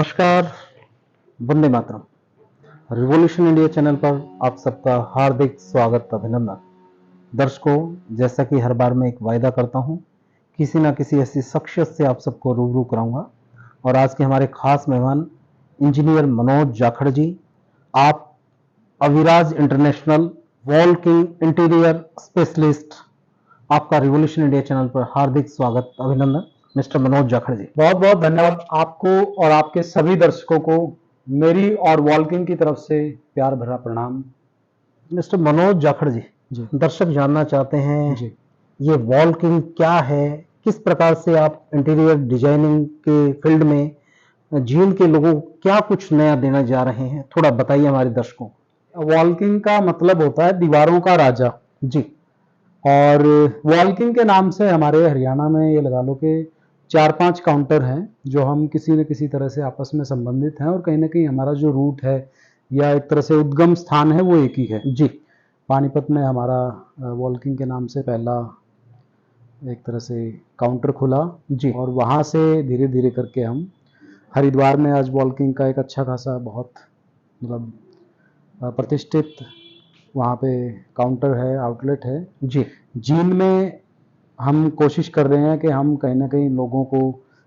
नमस्कार, Vande Mataram. Revolution India channel पर आप सबका हार्दिक स्वागत, अभिनंदन। दर्शकों, जैसा कि हर बार मैं एक वायदा करता हूं, किसी ना किसी ऐसी शख्सियत से आप सबको रूबरू कराऊंगा। और आज के हमारे खास मेहमान इंजीनियर मनोज जाखड़ जी। आप Aviraj international wall king interior specialist, आपका रिवॉल्यूशन इंडिया चैनल पर हार्दिक स्वागत, अभिनंदन मिस्टर मनोज जाखड़ जी। बहुत बहुत धन्यवाद आपको और आपके सभी दर्शकों को मेरी और वॉल्किंग की तरफ से प्यार भरा प्रणाम। मिस्टर मनोज जाखड़ जी, दर्शक जानना चाहते हैं जी, ये वॉल्किंग क्या है, किस प्रकार से आप इंटीरियर डिजाइनिंग के फील्ड में जींद के लोगों को क्या कुछ नया देना जा रहे हैं, थोड़ा बताइए हमारे दर्शकों को। वॉल्किंग का मतलब होता है दीवारों का राजा जी। और वॉल्किंग के नाम से हमारे हरियाणा में ये लगा लो कि 4-5 काउंटर हैं जो हम किसी न किसी तरह से आपस में संबंधित हैं और कहीं ना कहीं हमारा जो रूट है या एक तरह से उद्गम स्थान है वो एक ही है जी। पानीपत में हमारा वॉल्किंग के नाम से पहला एक तरह से काउंटर खुला जी। और वहाँ से धीरे धीरे करके हम हरिद्वार में आज वॉल्किंग का एक अच्छा खासा बहुत मतलब प्रतिष्ठित वहाँ पे काउंटर है, आउटलेट है जी। जींद में हम कोशिश कर रहे हैं कि हम कहीं ना कहीं लोगों को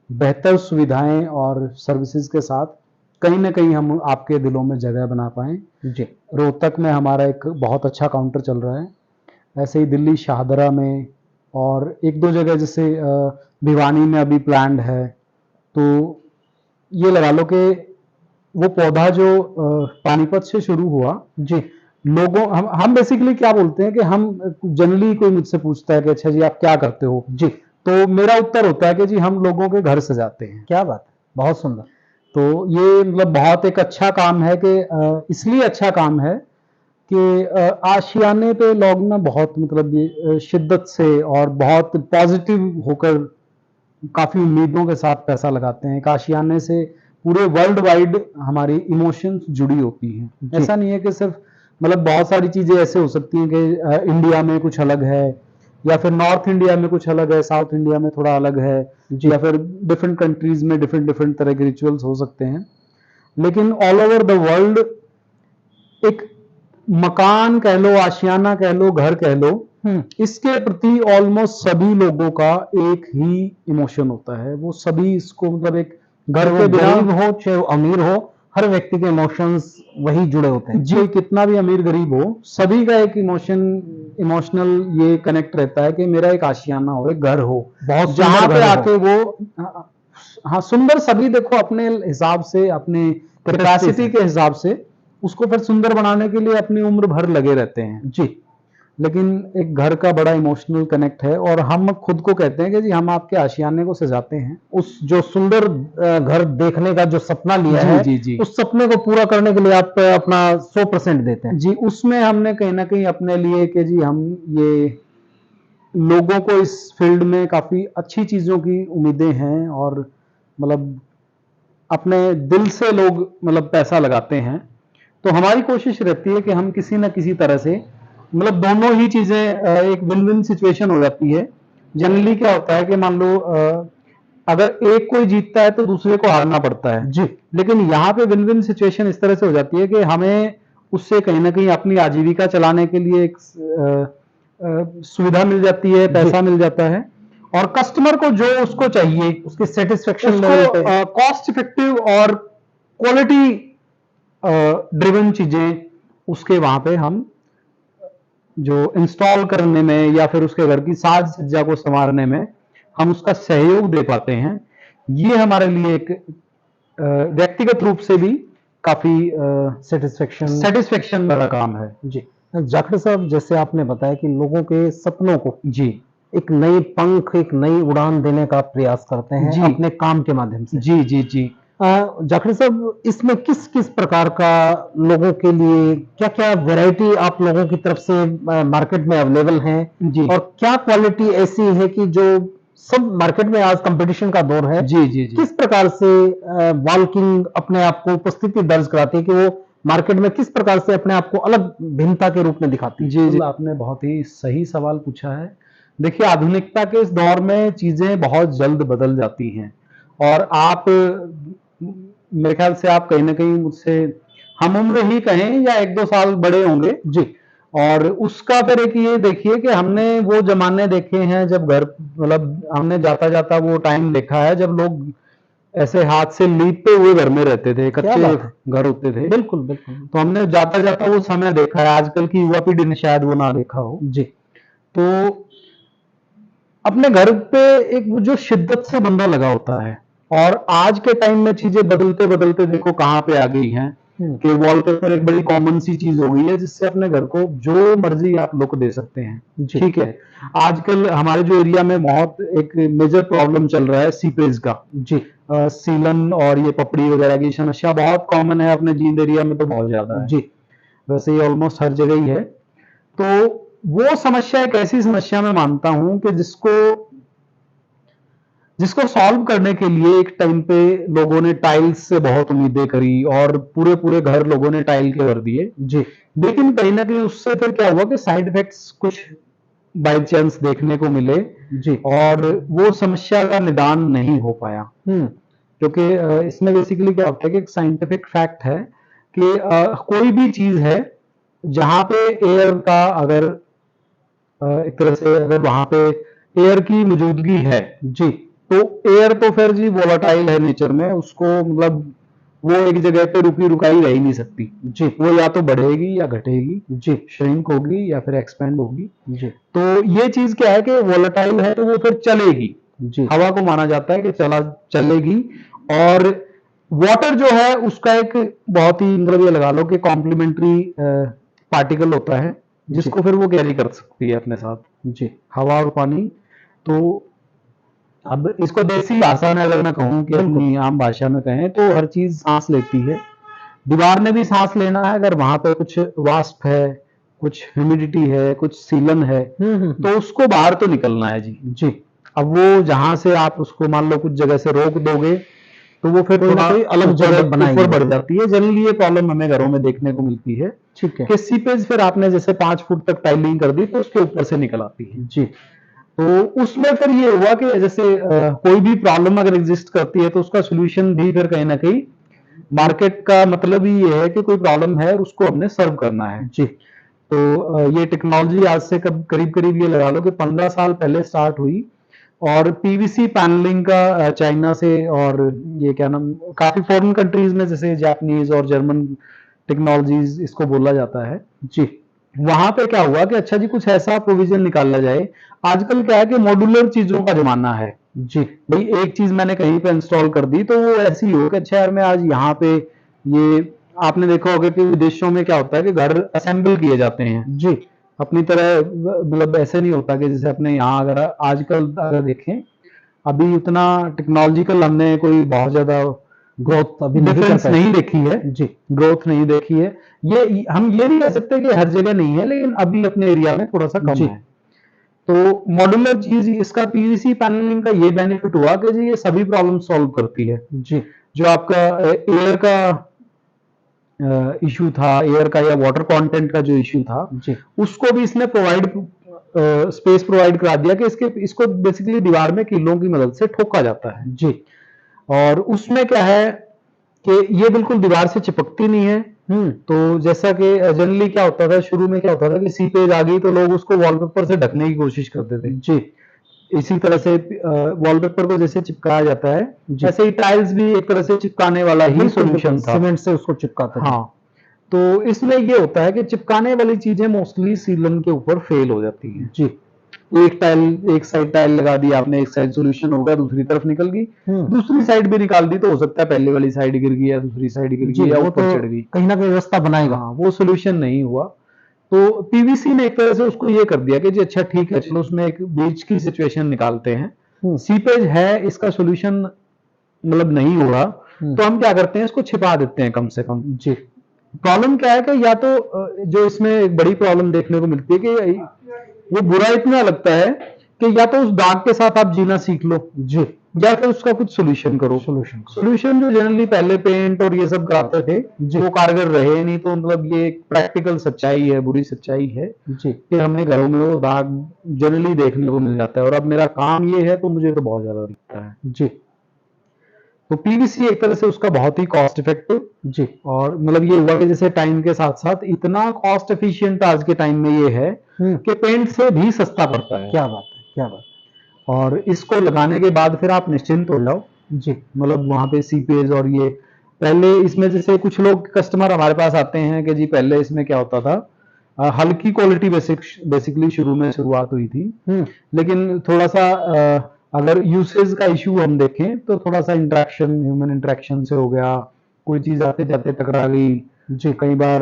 बेहतर सुविधाएं और सर्विसेज के साथ कहीं ना कहीं हम आपके दिलों में जगह बना पाएं जी। रोहतक में हमारा एक बहुत अच्छा काउंटर चल रहा है, ऐसे ही दिल्ली शाहदरा में और एक दो जगह जैसे भिवानी में अभी प्लान्ड है। तो ये लगा लो कि वो पौधा जो पानीपत से शुरू हुआ जी। लोगों हम बेसिकली क्या बोलते हैं कि हम जनरली कोई मुझसे पूछता है कि अच्छा जी आप क्या करते हो जी, तो मेरा उत्तर होता है कि जी हम लोगों के घर सजाते हैं। क्या बात है, बहुत सुंदर। तो ये मतलब बहुत एक अच्छा काम है कि इसलिए अच्छा काम है कि आशियाने पे लोग ना बहुत मतलब ये शिद्दत से और बहुत पॉजिटिव होकर काफी उम्मीदों के साथ पैसा लगाते हैं। आशियाने से पूरे वर्ल्ड वाइड हमारी इमोशंस जुड़ी होती हैं। ऐसा नहीं है कि सिर्फ मतलब बहुत सारी चीजें ऐसे हो सकती हैं कि इंडिया में कुछ अलग है या फिर नॉर्थ इंडिया में कुछ अलग है, साउथ इंडिया में थोड़ा अलग है या फिर डिफरेंट कंट्रीज में डिफरेंट डिफरेंट तरह के रिचुअल्स हो सकते हैं, लेकिन ऑल ओवर द वर्ल्ड एक मकान कह लो, आशियाना कह लो, घर कह लो, इसके प्रति ऑलमोस्ट सभी लोगों का एक ही इमोशन होता है। वो सभी इसको मतलब एक घर के गरीब हो चाहे अमीर हो, हर व्यक्ति के इमोशंस वही जुड़े होते हैं जी। कितना भी अमीर गरीब हो सभी का एक इमोशनल ये कनेक्ट रहता है कि मेरा एक आशियाना हो, एक घर हो बहुत जहां पे आके वो हाँ सुंदर सभी देखो अपने हिसाब से अपने कैपेसिटी के हिसाब से उसको फिर सुंदर बनाने के लिए अपनी उम्र भर लगे रहते हैं जी। लेकिन एक घर का बड़ा इमोशनल कनेक्ट है और हम खुद को कहते हैं कि जी हम आपके आशियाने को सजाते हैं। उस जो सुंदर घर देखने का जो सपना लिया जी, है जी, जी। उस सपने को पूरा करने के लिए आप अपना 100% देते हैं जी। उसमें हमने कहीं ना कहीं अपने लिए कि जी हम ये लोगों को इस फील्ड में काफी अच्छी चीजों की उम्मीदें हैं और मतलब अपने दिल से लोग मतलब पैसा लगाते हैं। तो हमारी कोशिश रहती है कि हम किसी ना किसी तरह से मतलब दोनों ही चीजें एक विन विन सिचुएशन हो जाती है। जनरली क्या होता है कि मान लो अगर एक कोई जीतता है तो दूसरे को हारना पड़ता है जी। लेकिन यहाँ पे विन विन सिचुएशन इस तरह से हो जाती है कि हमें उससे कहीं ना कहीं अपनी आजीविका चलाने के लिए एक सुविधा मिल जाती है, पैसा मिल जाता है और कस्टमर को जो उसको चाहिए उसकी सेटिस्फेक्शन उसको कॉस्ट इफेक्टिव और क्वालिटी ड्रिवन चीजें उसके वहां पे हम जो इंस्टॉल करने में या फिर उसके घर की साज सज्जा को संवारने में हम उसका सहयोग दे पाते हैं। ये हमारे लिए एक व्यक्तिगत रूप से भी काफी सेटिस्फेक्शन वाला काम है जी। जाखड़ साहब, जैसे आपने बताया कि लोगों के सपनों को जी एक नई पंख, एक नई उड़ान देने का प्रयास करते हैं जी अपने काम के माध्यम से। जी जी जी जाखड़ साहब, इसमें किस किस प्रकार का लोगों के लिए क्या क्या वैरायटी आप लोगों की तरफ से मार्केट में अवेलेबल है जी और क्या क्वालिटी ऐसी है कि जो सब मार्केट में आज कंपटीशन का दौर है, जी जी जी किस प्रकार से वॉल्किंग अपने आप को उपस्थिति दर्ज कराती है कि वो मार्केट में किस प्रकार से अपने आप को अलग भिन्नता के रूप में दिखाती है? जी जी आपने बहुत ही सही सवाल पूछा है। देखिए आधुनिकता के इस दौर में चीजें बहुत जल्द बदल जाती हैं और आप मेरे ख्याल से आप कहीं ना कहीं मुझसे हम उम्र ही कहें या 1-2 साल बड़े होंगे जी। और उसका फिर एक ये देखिए कि हमने वो जमाने देखे हैं जब घर मतलब हमने जाता जाता वो टाइम देखा है जब लोग ऐसे हाथ से लीपते हुए घर में रहते थे, क्या कच्चे बात है। घर होते थे। बिल्कुल बिल्कुल। तो हमने जाता जाता वो समय देखा है, आजकल की युवा पीढ़ी ने शायद वो ना देखा हो जी तो अपने घर पे एक वो जो शिद्दत से बंदा लगा होता है। और आज के टाइम में चीजें बदलते बदलते देखो कहाँ पे आ गई हैं कि वॉलपेपर एक बड़ी कॉमन सी चीज हो गई है जिससे अपने घर को जो मर्जी आप लुक दे सकते हैं। जी। ठीक है, आजकल हमारे जो एरिया में बहुत एक मेजर प्रॉब्लम चल रहा है सीपेज का जी सीलन और ये पपड़ी वगैरह की समस्या बहुत कॉमन है अपने जींद एरिया में तो बहुत ज्यादा है। जी वैसे ये ऑलमोस्ट हर जगह ही है। तो वो समस्या एक ऐसी समस्या मैं मानता हूं कि जिसको जिसको सॉल्व करने के लिए एक टाइम पे लोगों ने टाइल्स से बहुत उम्मीदें करी और पूरे पूरे घर लोगों ने टाइल के भर दिए जी लेकिन कहीं ना कहीं उससे फिर क्या हुआ कि साइड इफेक्ट्स कुछ बाय चांस देखने को मिले जी और वो समस्या का निदान नहीं हो पाया। हम्म क्योंकि इसमें बेसिकली क्या होता है कि एक साइंटिफिक फैक्ट है कि कोई भी चीज है जहां पे एयर का अगर एक तरह से अगर वहां पे एयर की मौजूदगी है जी तो एयर तो फिर जी वोलाटाइल है नेचर में उसको मतलब वो एक जगह पे रुकी रुकाई रह ही नहीं सकती जी। वो या तो बढ़ेगी या घटेगी जी, श्रिंक होगी या फिर एक्सपेंड होगी जी तो ये चीज क्या है कि वोलाटाइल है तो वो फिर चलेगी जी हवा को माना जाता है कि चलेगी। और वाटर जो है उसका एक बहुत ही मतलब ये लगा लो कि कॉम्प्लीमेंट्री पार्टिकल होता है जिसको फिर वो कैरी कर सकती है अपने साथ जी हवा और पानी। तो अब इसको देसी भाषा में अगर मैं कहूँ कि अपनी आम भाषा में कहें तो हर चीज सांस लेती है। दीवार ने भी सांस लेना है अगर वहां पे कुछ वाष्प है कुछ ह्यूमिडिटी है कुछ सीलन है तो उसको बाहर तो निकलना है जी जी। अब वो जहां से आप उसको मान लो कुछ जगह से रोक दोगे तो वो फिर कोई ना थोड़ा कोई अलग जगह बनाएगी ऊपर बढ़ जाती है। जनरली ये प्रॉब्लम हमें घरों में देखने को मिलती है ठीक है कि सीपेज फिर आपने जैसे 5 फुट तक टाइलिंग कर दी तो उसके ऊपर से निकल आती है जी तो उसमें फिर ये हुआ कि जैसे कोई भी प्रॉब्लम अगर एग्जिस्ट करती है तो उसका सोल्यूशन भी फिर कहीं ना कहीं मार्केट का मतलब ही ये है कि कोई प्रॉब्लम है और उसको हमने सर्व करना है जी तो ये टेक्नोलॉजी आज से करीब करीब ये लगा लो कि 15 साल पहले स्टार्ट हुई और पीवीसी पैनलिंग का चाइना से और ये क्या नाम काफी फॉरेन कंट्रीज में जैसे जापानीज और जर्मन टेक्नोलॉजीज इसको बोला जाता है जी वहां पे क्या हुआ कि अच्छा जी कुछ ऐसा प्रोविजन निकाला जाए। आजकल क्या है कि मॉड्यूलर चीजों का जमाना है जी भाई एक चीज मैंने कहीं पे इंस्टॉल कर दी तो वो ऐसी हो कि अच्छा यार मैं आज यहाँ पे ये आपने देखा होगा कि विदेशों में क्या होता है कि घर असेंबल किए जाते हैं जी अपनी तरह मतलब ऐसे नहीं होता कि जैसे अपने यहाँ अगर आजकल अगर देखें अभी उतना टेक्नोलॉजिकल हमने कोई बहुत ज्यादा ग्रोथ अभी नहीं कर डिफरेंस पाए नहीं देखी है जी ग्रोथ नहीं देखी है। ये हम ये नहीं कह सकते कि हर जगह नहीं है लेकिन अभी अपने एरिया में थोड़ा सा कम जी है। तो मॉड्यूलर चीज इसका पीवीसी पैनलिंग का ये बेनिफिट हुआ कि जी ये सभी प्रॉब्लम सॉल्व करती है। जी जो आपका एयर का इशू था एयर का या वाटर कंटेंट का जो इशू था जी उसको भी इसने प्रोवाइड स्पेस प्रोवाइड करा दिया कि इसको बेसिकली दीवार में कीलों की मदद से ठोका जाता है जी और उसमें क्या है कि ये बिल्कुल दीवार से चिपकती नहीं है। तो जैसा कि जनरली क्या होता था शुरू में क्या होता था कि सीपेज आ गई तो लोग उसको वॉलपेपर से ढकने की कोशिश करते थे जी इसी तरह से वॉलपेपर को जैसे चिपकाया जाता है जी ऐसे ही टाइल्स भी एक तरह से चिपकाने वाला ही बिल्कुल बिल्कुल सॉल्यूशन था। सीमेंट से उसको चिपकाते थे हाँ तो इसमें ये होता है कि चिपकाने वाली चीजें मोस्टली सीलन के ऊपर फेल हो जाती हैं। जी एक साइड टाइल लगा दी आपने एक साइड सॉल्यूशन होगा दूसरी तरफ निकल गई दूसरी साइड भी निकाल दी तो हो सकता है पहले वाली साइड गिर गई या दूसरी साइड गिर जी गई या वो ऊपर तो चढ़ गई। कहीं ना कहीं रास्ता बनाएगा हाँ वो सॉल्यूशन नहीं हुआ तो पीवीसी ने एक तरह से उसको ये कर दिया कि जी अच्छा ठीक है चलो उसमें एक बीच की सिचुएशन निकालते हैं सीपेज है इसका सॉल्यूशन मतलब नहीं हो रहा तो हम क्या करते हैं इसको छिपा देते हैं कम से कम। जी प्रॉब्लम क्या है कि या तो जो इसमें एक बड़ी प्रॉब्लम देखने को मिलती है कि वो बुरा इतना लगता है कि या तो उस दाग के साथ आप जीना सीख लो जी या फिर उसका कुछ सोल्यूशन करो। सोल्यूशन जो जनरली पहले पेंट और ये सब कराते थे वो कारगर रहे नहीं तो मतलब ये एक प्रैक्टिकल सच्चाई है बुरी सच्चाई है जी कि हमें घरों में वो दाग जनरली देखने को मिल जाता है और अब मेरा काम ये है तो मुझे तो बहुत ज्यादा दिखता है। जी तो पीवीसी एक तरह से उसका बहुत ही कॉस्ट इफेक्टिव, जी। और मतलब ये हुआ कि जैसे टाइम के साथ साथ इतना कॉस्ट एफिशिएंट आज के टाइम में ये है कि पेंट से भी सस्ता पड़ता है। क्या बात है, क्या बात और इसको लगाने के बाद फिर आप निश्चिंत हो जाओ, है। जी। मतलब वहां पे सीपेज और ये पहले इसमें जैसे कुछ लोग कस्टमर हमारे पास आते हैं कि जी पहले इसमें क्या होता था, हल्की क्वालिटी बेसिकली शुरू में शुरुआत हुई थी, लेकिन थोड़ा सा अगर यूसेज का इशू हम देखें तो थोड़ा सा इंटरेक्शन, ह्यूमन इंटरेक्शन से हो गया, कोई चीज आते जाते टकरा गई जी, कई बार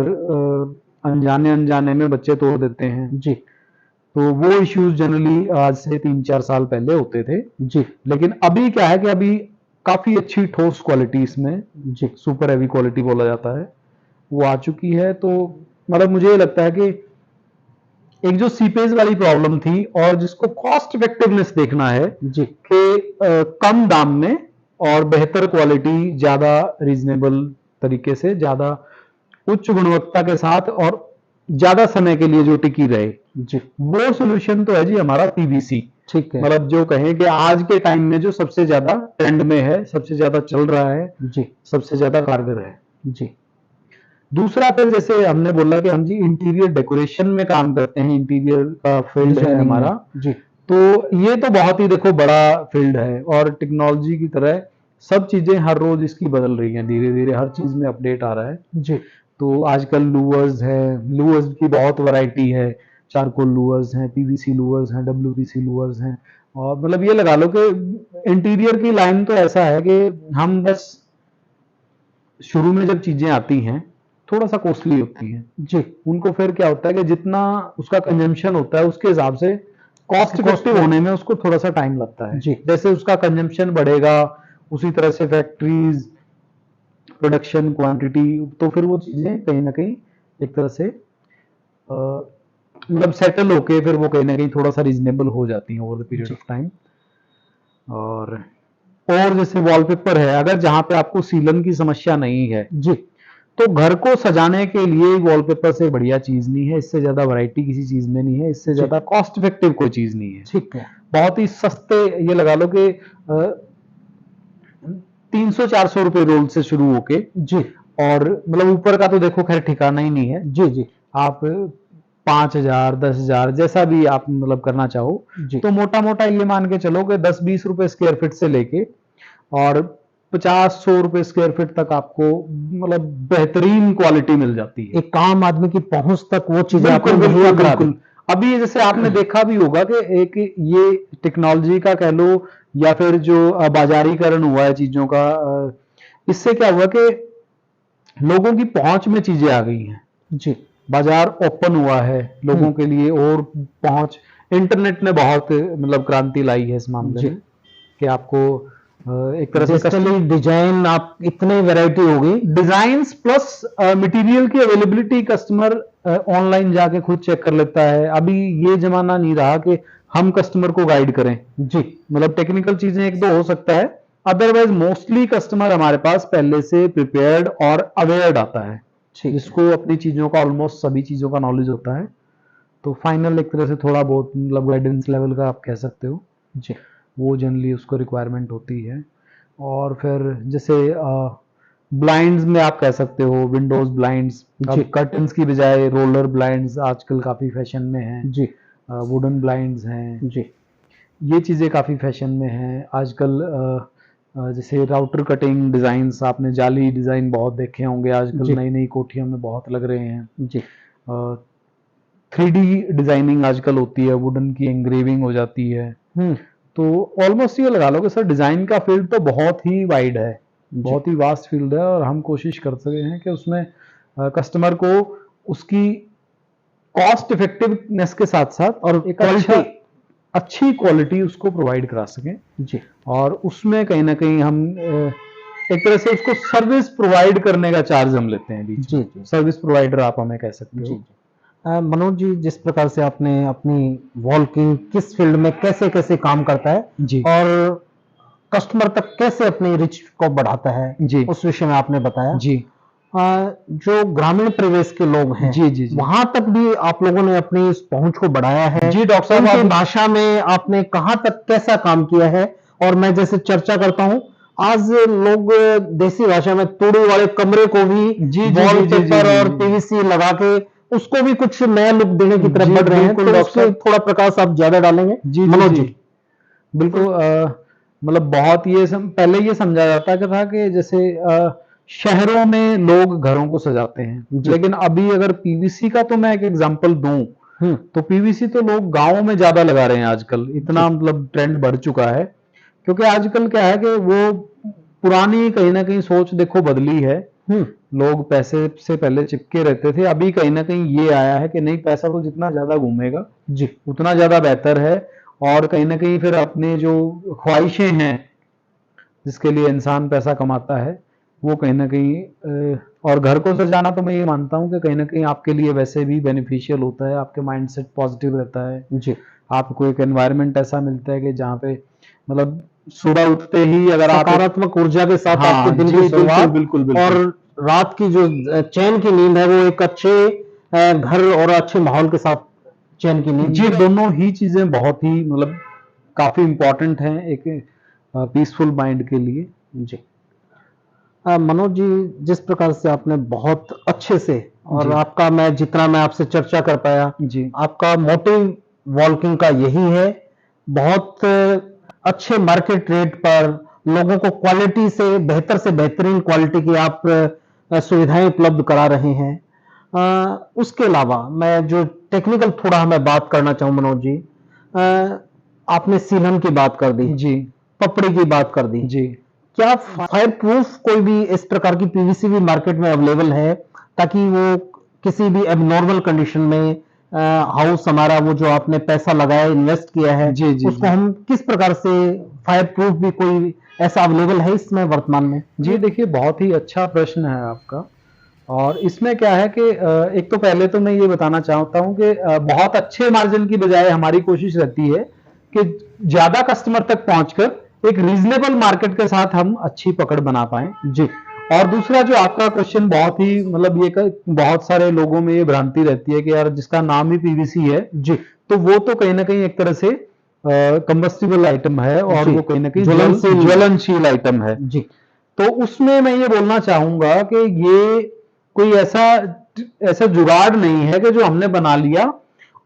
अनजाने अनजाने में बच्चे तोड़ देते हैं जी। तो वो इश्यूज जनरली आज से 3-4 साल पहले होते थे जी। लेकिन अभी क्या है कि अभी काफी अच्छी ठोस क्वालिटी इसमें, जी। सुपर हैवी क्वालिटी बोला जाता है, वो आ चुकी है। तो मतलब मुझे ये लगता है कि एक जो सीपेज वाली प्रॉब्लम थी और जिसको कॉस्ट इफेक्टिवनेस देखना है जी। कि कम दाम में और बेहतर क्वालिटी, ज्यादा रीजनेबल तरीके से, ज्यादा उच्च गुणवत्ता के साथ और ज्यादा समय के लिए जो टिकी रहे, जी। वो सोल्यूशन तो है जी हमारा पीवीसी। ठीक है। मतलब जो कहें कि आज के टाइम में जो सबसे ज्यादा ट्रेंड में है, सबसे ज्यादा चल रहा है जी। सबसे ज्यादा कारगर है जी। दूसरा फिर जैसे हमने बोला कि हम जी इंटीरियर डेकोरेशन में काम करते हैं, इंटीरियर का फील्ड है डिजाइनिंग हमारा, में। जी। तो ये तो बहुत ही देखो बड़ा फील्ड है और टेक्नोलॉजी की तरह सब चीजें हर रोज इसकी बदल रही हैं, धीरे धीरे हर चीज में अपडेट आ रहा है जी। तो आजकल लूवर्स है, लूवर्स की बहुत वैरायटी है, चारकोल लूवर्स हैं, पीवीसी लूवर्स हैं, डब्ल्यूपीसी लूवर्स हैं, और मतलब ये लगा लो कि इंटीरियर की लाइन तो ऐसा है कि हम बस शुरू में जब चीजें आती हैं थोड़ा सा कॉस्टली होती हैं जी। उनको फिर क्या होता है कि जितना उसका कंजम्पशन होता है उसके हिसाब से कॉस्ट इफेक्टिव होने में उसको थोड़ा सा टाइम लगता है जी। जैसे उसका कंजम्पशन बढ़ेगा उसी तरह से फैक्ट्रीज, प्रोडक्शन क्वांटिटी, तो फिर वो चीजें कहीं ना कहीं एक तरह से मतलब सेटल होके फिर वो कहीं ना कहीं थोड़ा सा रीजनेबल हो जाती हैं ओवर द पीरियड जी। Of time. और जैसे वॉलपेपर है, अगर जहां पे आपको सीलन की समस्या नहीं है जी। तो घर को सजाने के लिए वॉलपेपर से बढ़िया चीज नहीं है, इससे ज्यादा वैरायटी किसी चीज में नहीं है, इससे जी। ज्यादा कॉस्ट इफेक्टिव कोई चीज नहीं है। ठीक है। बहुत ही सस्ते, ये लगा लो कि 300-400 रुपए रोल से शुरू होके, जी। और मतलब ऊपर का तो देखो खैर ठिकाना ही नहीं है, जी। जी। आप 5,000 10,000 जैसा भी आप मतलब करना चाहो, जी। तो मोटा मोटा ये मान के चलो कि 10-20 रुपए स्क्वायर फीट से लेके और 50-100 रुपए स्क्वायर फीट तक आपको मतलब बेहतरीन क्वालिटी मिल जाती है। एक आम आदमी की पहुंच तक वो चीजें आपको बिल्कुल मुहैया बिल्कुल करा दी। बिल्कुल। अभी जैसे आपने देखा भी होगा कि एक ये टेक्नोलॉजी का कह लो या फिर जो बाजारीकरण हुआ है चीजों का, इससे क्या हुआ कि लोगों की पहुंच में चीजें आ गई हैं, जी। बाजार ओपन हुआ है लोगों के लिए, और पहुंच, इंटरनेट ने बहुत मतलब क्रांति लाई है इस मामले जी। में कि आपको एक तरह से डिजिटली डिजाइन आप इतने वैरायटी होगी। डिजाइन्स प्लस मटेरियल की अवेलेबिलिटी कस्टमर ऑनलाइन जाके खुद चेक कर लेता है। अभी ये जमाना नहीं रहा कि हम कस्टमर को गाइड करें, जी। मतलब टेक्निकल चीजें एक दो हो सकता है, अदरवाइज मोस्टली कस्टमर हमारे पास पहले से प्रिपेयर्ड और अवेयर्ड आता है, ठीक है। जिसको अपनी चीजों का ऑलमोस्ट सभी चीजों का नॉलेज होता है। तो फाइनल एक तरह से थोड़ा बहुत मतलब गाइडेंस लेवल का आप कह सकते हो, जी। वो जनरली उसको रिक्वायरमेंट होती है। और फिर जैसे ब्लाइंड्स में आप कह सकते हो विंडोज ब्लाइंड्स, जी। अब कर्टन्स की बजाय रोलर ब्लाइंड्स आजकल काफी फैशन में हैं, जी। वुडन ब्लाइंड्स हैं, जी। ये चीजें काफी फैशन में हैं आजकल। जैसे राउटर कटिंग डिजाइन्स, आपने जाली डिजाइन बहुत देखे होंगे आजकल, जी। नई नई कोठियों में बहुत लग रहे हैं। जी। 3D डिजाइनिंग आजकल होती है, वुडन की एंग्रेविंग हो जाती है। तो ऑलमोस्ट ये लगा लो कि सर डिजाइन का फील्ड तो बहुत ही वाइड है, बहुत ही वास्ट फील्ड है, और हम कोशिश कर सके हैं कि उसमें कस्टमर को उसकी कॉस्ट इफेक्टिवनेस के साथ साथ और एक अच्छी क्वालिटी उसको प्रोवाइड करा सकें। जी। और उसमें कहीं ना कहीं हम एक तरह से उसको सर्विस प्रोवाइड करने का चार्ज हम लेते हैं बीच में। जी। सर्विस प्रोवाइडर आप हमें कह सकते जी। हो। मनोज जी, जिस प्रकार से आपने अपनी वॉल की किस फील्ड में कैसे कैसे काम करता है जी और कस्टमर तक कैसे अपनी रिच को बढ़ाता है, जी उस विषय में आपने बताया। जी जो ग्रामीण परिवेश के लोग हैं, जी जी जी वहां तक भी आप लोगों ने अपनी इस पहुंच को बढ़ाया है। जी डॉक्टर साहब, उनकी आप भाषा में आपने कहां तक कैसा काम किया है, और मैं जैसे चर्चा करता हूं आज लोग देसी भाषा में तोड़ू वाले कमरे को भी जी, जी, वॉलपेपर जी, और जी। पीवीसी लगा के उसको भी कुछ नया लुक देने की तरफ जी, बढ़ रहे हैं। बिल्कुल तो डॉक्टर उसके साहब। थोड़ा प्रकाश आप ज्यादा डालेंगे जी, जी, मनोज जी। जी। बिल्कुल मतलब बहुत पहले ये समझा जाता कि था कि जैसे शहरों में लोग घरों को सजाते हैं, जी। लेकिन अभी अगर पीवीसी का तो मैं एक एग्जांपल दूं, हम्म। तो पीवीसी तो लोग गांवों में ज्यादा लगा रहे हैं आजकल, इतना जी। मतलब ट्रेंड बढ़ चुका है। क्योंकि आजकल क्या है कि वो पुरानी कहीं ना कहीं सोच देखो बदली है। हम्म। लोग पैसे से पहले चिपके रहते थे, अभी कहीं ना कहीं ये आया है कि नहीं, पैसा तो जितना ज्यादा घूमेगा जी। उतना ज्यादा बेहतर है। और कहीं ना कहीं फिर अपने जो ख्वाहिशें हैं जिसके लिए इंसान पैसा कमाता है, वो कहीं ना कहीं और घर को सजाना तो मैं ये मानता हूँ कि कहीं ना कहीं आपके लिए वैसे भी बेनिफिशियल होता है, आपके माइंडसेट पॉजिटिव रहता है। जी। आपको एक एनवायरनमेंट ऐसा मिलता है कि जहाँ पे मतलब सुबह उठते ही अगर आप सकारात्मक ऊर्जा के साथ आपके हाँ दिन जी, की बिल्कुल शुरुआत बिल्कुल और बिल्कुल रात की जो चैन की नींद है वो एक अच्छे घर और अच्छे माहौल के साथ चैन की नींद। जी, दोनों ही चीजें बहुत ही मतलब काफी इंपॉर्टेंट हैं एक पीसफुल माइंड के लिए। जी। मनोज जी, जिस प्रकार से आपने बहुत अच्छे से और जी आपका मैं आपसे चर्चा कर पाया, जी आपका मोटिव वॉल्किंग का यही है। बहुत अच्छे मार्केट रेट पर लोगों को क्वालिटी से बेहतरीन क्वालिटी की आप सुविधाएं उपलब्ध करा रहे हैं। उसके अलावा मैं जो टेक्निकल थोड़ा मैं बात करना चाहूँ मनोज जी, आपने सीलन की बात कर दी, जी पपड़ी की बात कर दी। जी क्या फायर प्रूफ कोई भी इस प्रकार की पीवीसी भी मार्केट में अवेलेबल है, ताकि वो किसी भी एबनॉर्मल कंडीशन में हाउस हमारा वो जो आपने पैसा लगाया इन्वेस्ट किया है जी जी उसको जी हम किस प्रकार से फायर प्रूफ भी कोई ऐसा अवेलेबल है इसमें वर्तमान में? जी, देखिए बहुत ही अच्छा प्रश्न है आपका। और इसमें क्या है कि एक तो पहले तो मैं ये बताना चाहता हूँ कि बहुत अच्छे मार्जिन की बजाय हमारी कोशिश रहती है कि ज्यादा कस्टमर तक पहुंचकर एक रीजनेबल मार्केट के साथ हम अच्छी पकड़ बना पाए। जी। और दूसरा जो आपका क्वेश्चन बहुत ही मतलब बहुत सारे लोगों में ये भ्रांति रहती है कि यार जिसका नाम ही पीवीसी है जी। तो वो तो कहीं ना कहीं एक तरह से कंबस्टिबल आइटम है और जी। वो कहीं ना कहीं ज्वलनशील। ज्वलनशील आइटम है। जी। तो उसमें मैं ये बोलना चाहूंगा कि ये कोई ऐसा ऐसा जुगाड़ नहीं है कि जो हमने बना लिया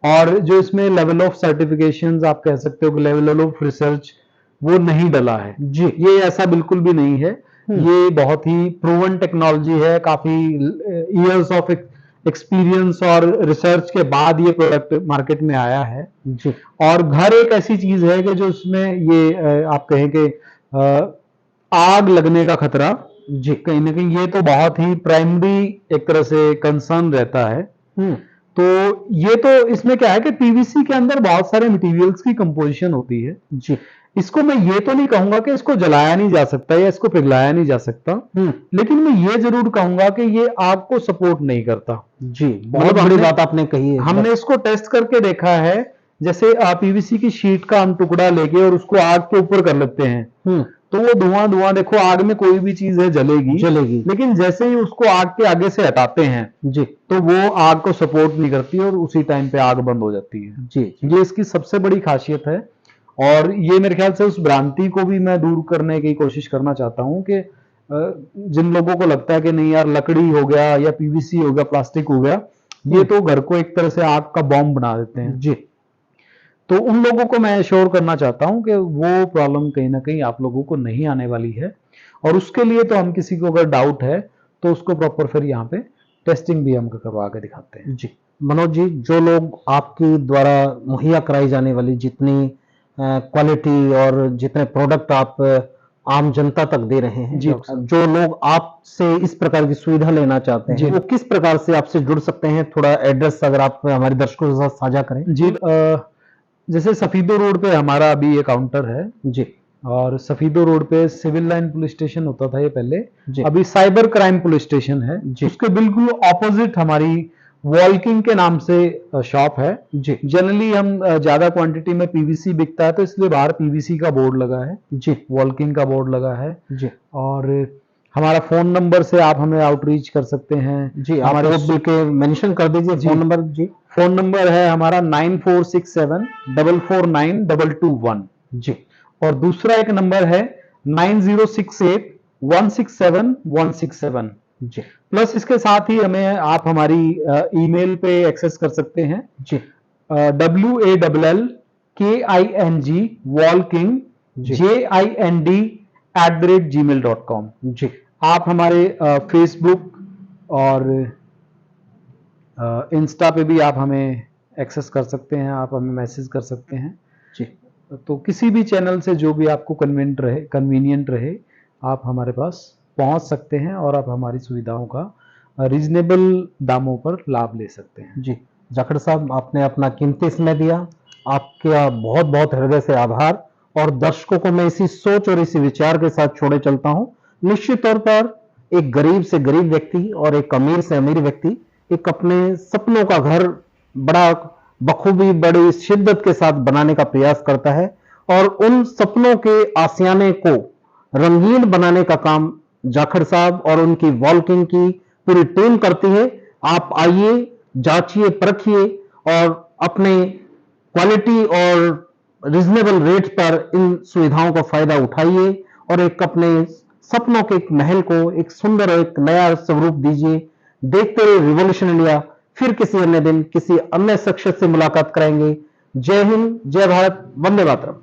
और जो इसमें लेवल ऑफ सर्टिफिकेशंस आप कह सकते हो कि लेवल ऑफ रिसर्च वो नहीं डला है। जी। ये ऐसा बिल्कुल भी नहीं है। ये बहुत ही प्रूवन टेक्नोलॉजी है, काफी इयर्स ऑफ एक्सपीरियंस और रिसर्च के बाद ये प्रोडक्ट मार्केट में आया है। जी। और घर एक ऐसी चीज है कि जो उसमें ये आप कहें कि आग लगने का खतरा जी कहीं ना कहीं ये तो बहुत ही प्राइमरी एक तरह से कंसर्न रहता है। तो ये तो इसमें क्या है कि पीवीसी के अंदर बहुत सारे मटेरियल्स की कंपोजिशन होती है जी। इसको मैं ये तो नहीं कहूंगा कि इसको जलाया नहीं जा सकता या इसको पिघलाया नहीं जा सकता, लेकिन मैं ये जरूर कहूंगा कि ये आग को सपोर्ट नहीं करता। जी, बहुत बड़ी बात आपने कही है। हमने इसको टेस्ट करके देखा है। जैसे पीवीसी की शीट का हम टुकड़ा लेके और उसको आग के ऊपर कर लेते हैं तो वो धुआं धुआं देखो, आग में कोई भी चीज है जलेगी, लेकिन जैसे ही उसको आग के आगे से हटाते हैं जी तो वो आग को सपोर्ट नहीं करती और उसी टाइम पे आग बंद हो जाती है। जी। ये इसकी सबसे बड़ी खासियत है। और ये मेरे ख्याल से उस भ्रांति को भी मैं दूर करने की कोशिश करना चाहता हूँ कि जिन लोगों को लगता है कि नहीं यार लकड़ी हो गया या पीवीसी हो गया, प्लास्टिक हो गया, ये तो घर को एक तरह से आग का बॉम्ब बना देते हैं जी। तो उन लोगों को मैं श्योर करना चाहता हूं कि वो प्रॉब्लम कहीं ना कहीं आप लोगों को नहीं आने वाली है। और उसके लिए तो हम किसी को अगर डाउट है तो उसको प्रॉपर फिर यहाँ पे टेस्टिंग भी हम करवा के दिखाते हैं। जी मनोज जी, जो लोग आपकी द्वारा मुहैया कराई जाने वाली जितनी क्वालिटी और जितने प्रोडक्ट आप आम जनता तक दे रहे हैं, जी जो लोग आपसे इस प्रकार की सुविधा लेना चाहते हैं वो किस प्रकार से आपसे जुड़ सकते हैं? थोड़ा एड्रेस अगर आप हमारे दर्शकों के साथ साझा करें। जी जैसे सफीदो रोड पे हमारा अभी ये काउंटर है जी। और सफीदो रोड पे सिविल लाइन पुलिस स्टेशन होता था ये पहले, जी। अभी साइबर क्राइम पुलिस स्टेशन है जी। उसके बिल्कुल ऑपोजिट हमारी वॉल्किंग के नाम से शॉप है जी। जनरली हम ज्यादा क्वांटिटी में पीवीसी बिकता है तो इसलिए बाहर पीवीसी का बोर्ड लगा है जी, वॉल्किंग का बोर्ड लगा है जी। और हमारा फोन नंबर से आप हमें आउटरीच कर सकते हैं जी। हमारे बिल के मेंशन कर दीजिए फोन नंबर जी। फोन नंबर है हमारा 9467449221 जी। और दूसरा एक नंबर है 9068167167 जी प्लस इसके साथ ही हमें आप हमारी ईमेल पे एक्सेस कर सकते हैं जी WALLKING वॉल्किंग जी JIND@gmail.com। जी आप हमारे फेसबुक और इंस्टा पे भी आप हमें एक्सेस कर सकते हैं, आप हमें मैसेज कर सकते हैं। जी तो किसी भी चैनल से जो भी आपको कन्वीनियंट रहे आप हमारे पास पहुंच सकते हैं और आप हमारी सुविधाओं का रीजनेबल दामों पर लाभ ले सकते हैं। जी जाखड़ साहब, आपने अपना कीमती समय दिया, आपका बहुत बहुत हृदय से आभार। और दर्शकों को मैं इसी सोच और इसी विचार के साथ छोड़े चलता हूं। निश्चित तौर पर एक गरीब से गरीब व्यक्ति और एक अमीर से अमीर व्यक्ति एक अपने सपनों का घर बड़ा बखूबी बड़ी शिद्दत के साथ बनाने का प्रयास करता है, और उन सपनों के आशियाने को रंगीन बनाने का काम जाखड़ साहब और उनकी वॉल्किंग की पूरी टीम करती है। आप आइए, जांचिए, परखिए और अपने क्वालिटी और रिजनेबल रेट पर इन सुविधाओं का फायदा उठाइए और एक अपने सपनों के एक महल को एक सुंदर एक नया स्वरूप दीजिए। देखते रहिए रिवॉल्यूशन इंडिया। फिर किसी अन्य दिन किसी अन्य शख्सियत से मुलाकात करेंगे। जय हिंद, जय भारत, वंदे मातरम।